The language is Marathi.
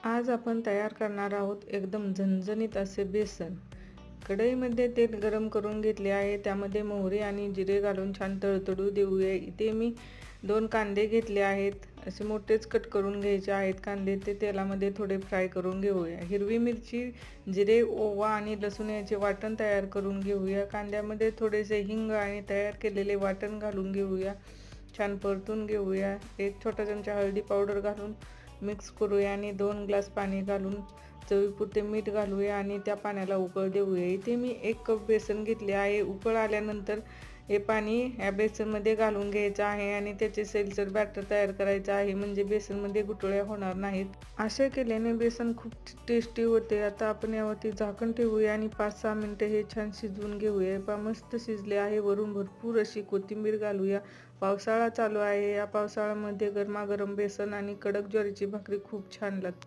आज आपण तयार करणार आहोत एकदम झणझणीत असे बेसन. कढईमध्ये तेल गरम करून घेतले आहे. त्यामध्ये मोहरी आणि जिरे घालून छान तडतडू देऊया. इथे मी 2 कांदे घेतले आहेत. असे मोठेच कट करून घ्यायचे आहेत कांदे. ते तेलामध्ये थोडे फ्राय करून घेऊया. हिरवी मिरची, जिरे, ओवा आणि लसूण याचे वाटण तयार करून घेऊया. कांद्यामध्ये थोडेसे हिंग आणि तयार केलेले वाटण घालून घेऊया. छान परतून घेऊया. 1 छोटा चमचा हळदी पावडर घालून मिक्स करूया आणि 2 ग्लास पाणी घालून चवीपुरते मीठ घालूया आणि त्या पाण्याला उकळ देऊया. इथे मी 1 कप बेसन घेतले आहे. उकळ आल्यानंतर हे पाणी या बेसनमध्ये घालून घ्यायचं आहे आणि त्याचे सैलसर बॅटर तयार करायचं आहे, म्हणजे बेसनमध्ये गुठळ्या होणार नाहीत. असे केल्याने बेसन खूप टेस्टी होते. आता आपण यावरती झाकण ठेवूया आणि 5-6 मिनिटे हे छान शिजवून घेऊया. पहा मस्त शिजले आहे. वरून भरपूर अशी कोथिंबीर घालूया. पावसाळा चालू आहे. या पावसाळ्यामध्ये गरमागरम बेसन आणि कडक ज्वारीची भाकरी खूप छान लागते.